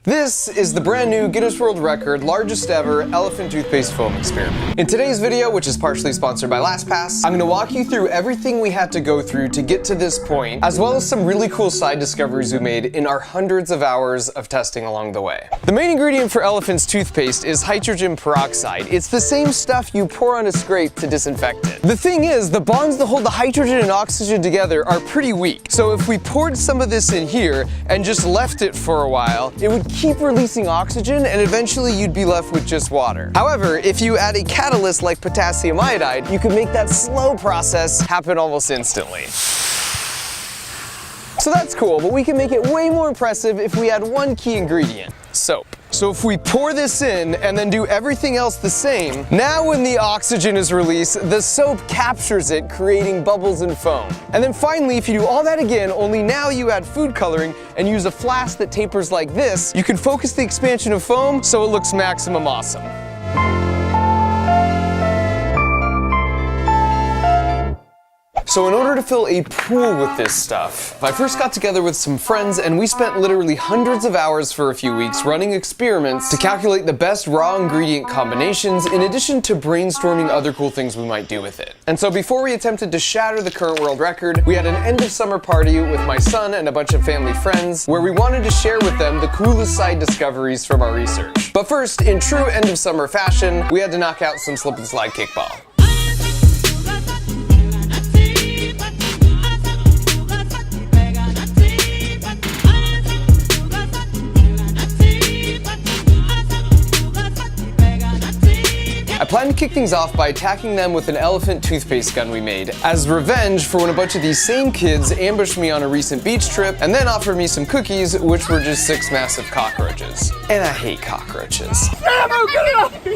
This is the brand new Guinness World Record largest ever elephant toothpaste foam experiment. In today's video, which is partially sponsored by LastPass, I'm going to walk you through everything we had to go through to get to this point, as well as some really cool side discoveries we made in our hundreds of hours of testing along the way. The main ingredient for elephant's toothpaste is hydrogen peroxide. It's the same stuff you pour on a scrape to disinfect it. The thing is, the bonds that hold the hydrogen and oxygen together are pretty weak. So if we poured some of this in here and just left it for a while, it would keep releasing oxygen and eventually you'd be left with just water. However, if you add a catalyst like potassium iodide, you can make that slow process happen almost instantly. So that's cool, but we can make it way more impressive if we add one key ingredient: soap. So if we pour this in and then do everything else the same, now when the oxygen is released, the soap captures it, creating bubbles and foam. And then finally, if you do all that again, only now you add food coloring and use a flask that tapers like this, you can focus the expansion of foam so it looks maximum awesome. So in order to fill a pool with this stuff, I first got together with some friends and we spent literally hundreds of hours for a few weeks running experiments to calculate the best raw ingredient combinations, in addition to brainstorming other cool things we might do with it. And so before we attempted to shatter the current world record, we had an end of summer party with my son and a bunch of family friends where we wanted to share with them the coolest side discoveries from our research. But first, in true end of summer fashion, we had to knock out some slip and slide kickball. I plan to kick things off by attacking them with an elephant toothpaste gun we made, as revenge for when a bunch of these same kids ambushed me on a recent beach trip and then offered me some cookies, which were just 6 massive cockroaches. And I hate cockroaches.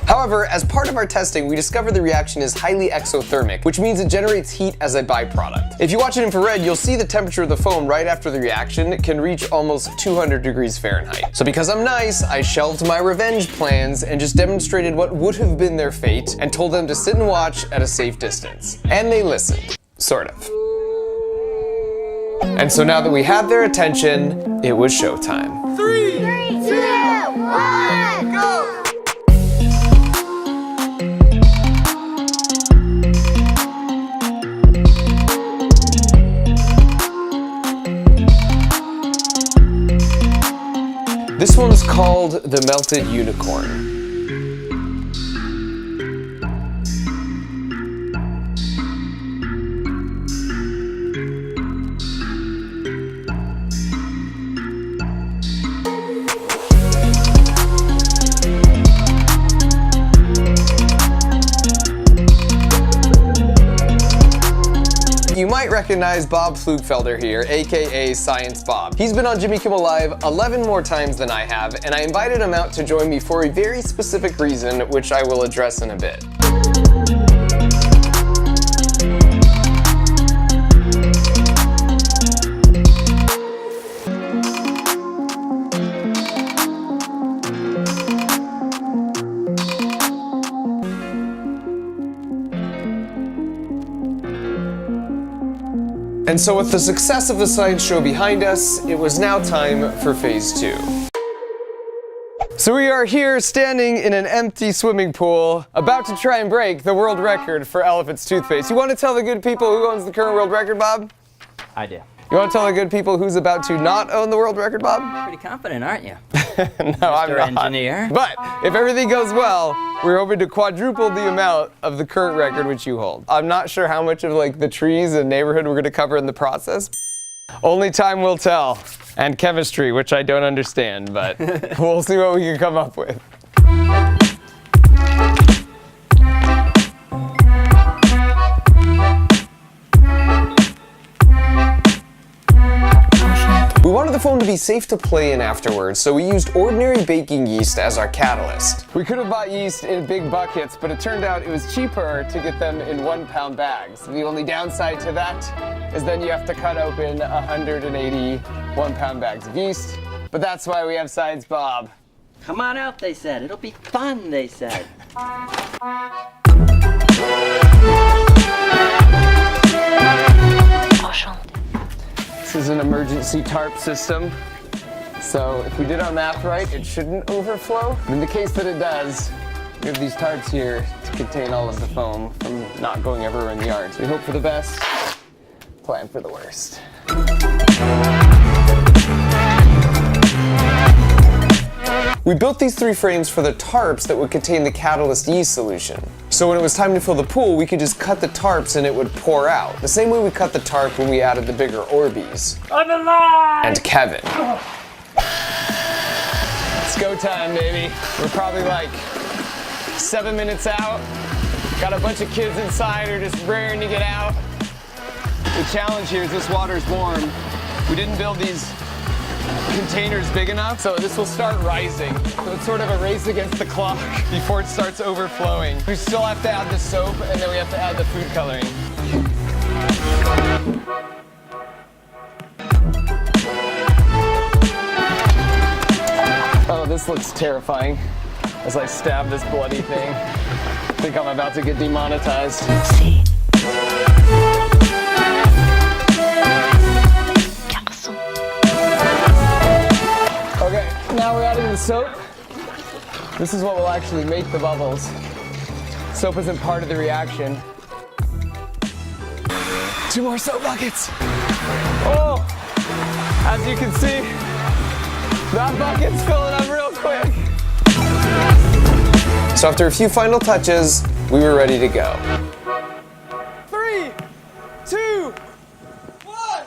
However, as part of our testing, we discovered the reaction is highly exothermic, which means it generates heat as a byproduct. If you watch it infrared, you'll see the temperature of the foam right after the reaction can reach almost 200 degrees Fahrenheit. So because I'm nice, I shelved my revenge plans and just demonstrated what would have been their fate and told them to sit and watch at a safe distance. And they listened. Sort of. And so now that we had their attention, it was showtime. 3, 2, 1, go! This one's called the Melted Unicorn. You might recognize Bob Flugfelder here, aka Science Bob. He's been on Jimmy Kimmel Live 11 more times than I have, and I invited him out to join me for a very specific reason, which I will address in a bit. And so with the success of the science show behind us, it was now time for phase 2. So we are here standing in an empty swimming pool, about to try and break the world record for elephant's toothpaste. You want to tell the good people who owns the current world record, Bob? I do. You want to tell the good people who's about to not own the world record, Bob? Pretty confident, aren't you? No, I'm not. Engineer. But if everything goes well, we're hoping to quadruple the amount of the current record which you hold. I'm not sure how much of like the trees and neighborhood we're going to cover in the process. Only time will tell. And chemistry, which I don't understand, but we'll see what we can come up with. We wanted the foam to be safe to play in afterwards, so we used ordinary baking yeast as our catalyst. We could have bought yeast in big buckets, but it turned out it was cheaper to get them in 1-pound bags. The only downside to that is then you have to cut open 180 1-pound bags of yeast, but that's why we have Science Bob. Come on out, they said. It'll be fun, they said. This is an emergency tarp system. So if we did our math right, it shouldn't overflow. In the case that it does, we have these tarps here to contain all of the foam from not going everywhere in the yard. So we hope for the best, plan for the worst. We built these 3 frames for the tarps that would contain the catalyst yeast solution. So when it was time to fill the pool, we could just cut the tarps and it would pour out. The same way we cut the tarp when we added the bigger Orbeez. I'm alive! And Kevin. It's go time, baby. We're probably like 7 minutes out. Got a bunch of kids inside who are just raring to get out. The challenge here is this water's warm. We didn't build these containers big enough, so this will start rising. So it's sort of a race against the clock before it starts overflowing. We still have to add the soap, and then we have to add the food coloring. Oh, this looks terrifying as I stab this bloody thing. I think I'm about to get demonetized. Okay, now we're adding the soap. This is what will actually make the bubbles. Soap isn't part of the reaction. 2 more soap buckets. Oh, as you can see, that bucket's filling up real quick. So after a few final touches, we were ready to go. 3, 2, 1.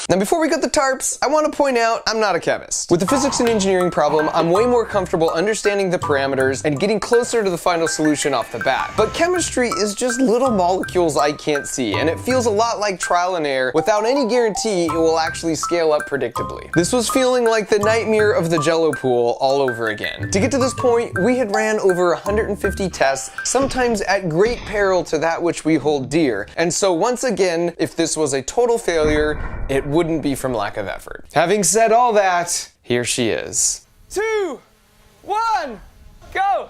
Now before we got the tarps, I want to point out I'm not a chemist. With the physics and engineering problem, I'm way more comfortable understanding the parameters and getting closer to the final solution off the bat. But chemistry is just little molecules I can't see, and it feels a lot like trial and error without any guarantee it will actually scale up predictably. This was feeling like the nightmare of the Jello pool all over again. To get to this point, we had ran over 150 tests, sometimes at great peril to that which we hold dear. And so once again, if this was a total failure, it wouldn't be from lack of effort. Having said all that, here she is. 2, 1, go!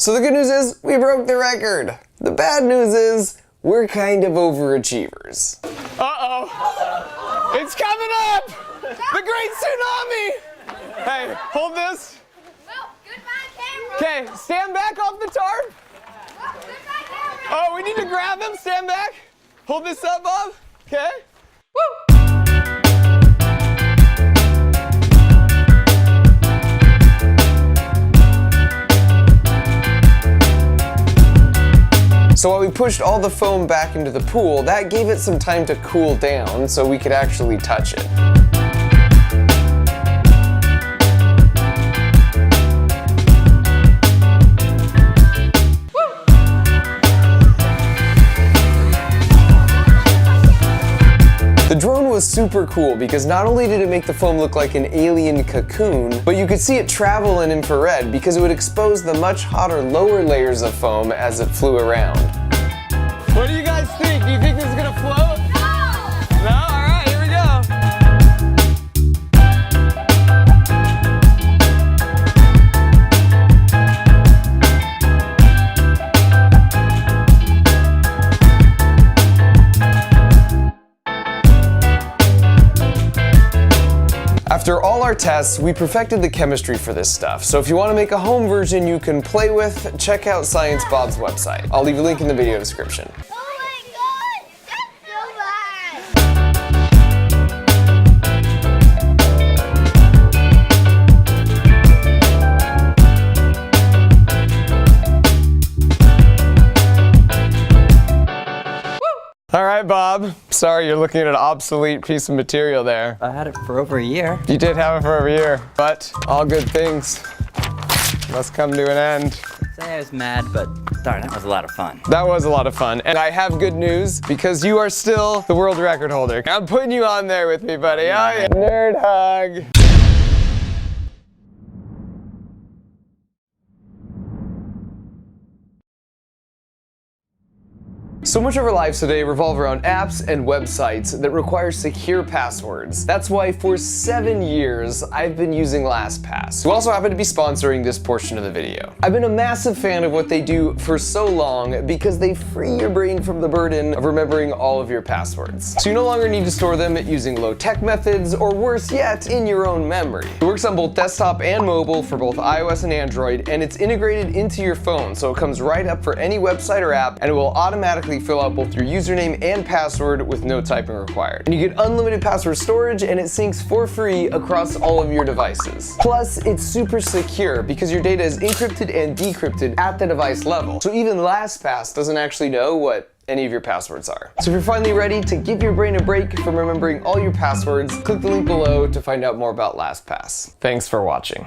So the good news is, we broke the record. The bad news is, we're kind of overachievers. Uh-oh. It's coming up! The great tsunami! Hey, hold this. Well, goodbye, camera. Okay, stand back off the tarp. Well, goodbye, camera. Oh, we need to grab him. Stand back. Hold this up, Bob. Okay? Woo! So while we pushed all the foam back into the pool, that gave it some time to cool down so we could actually touch it. The drone was super cool because not only did it make the foam look like an alien cocoon, but you could see it travel in infrared because it would expose the much hotter lower layers of foam as it flew around. What do you guys think? Do you think this is gonna float? No! No? Alright, here we go. After all our tests, we perfected the chemistry for this stuff. So if you want to make a home version you can play with, check out Science Bob's website. I'll leave a link in the video description. Oh my god! That's so bad! All right, Bob. Sorry you're looking at an obsolete piece of material there. I had it for over a year. You did have it for over a year, but all good things must come to an end. say I was mad, but darn, that was a lot of fun. That was a lot of fun. And I have good news because you are still the world record holder. I'm putting you on there with me, buddy. Oh, yeah. Nerd hug. So much of our lives today revolve around apps and websites that require secure passwords. That's why for 7 years, I've been using LastPass, who also happen to be sponsoring this portion of the video. I've been a massive fan of what they do for so long because they free your brain from the burden of remembering all of your passwords. So you no longer need to store them using low-tech methods, or worse yet, in your own memory. It works on both desktop and mobile for both iOS and Android, and it's integrated into your phone, so it comes right up for any website or app, and it will automatically fill out both your username and password with no typing required. And you get unlimited password storage, and it syncs for free across all of your devices. Plus, it's super secure because your data is encrypted and decrypted at the device level. So even LastPass doesn't actually know what any of your passwords are. So if you're finally ready to give your brain a break from remembering all your passwords, click the link below to find out more about LastPass. Thanks for watching.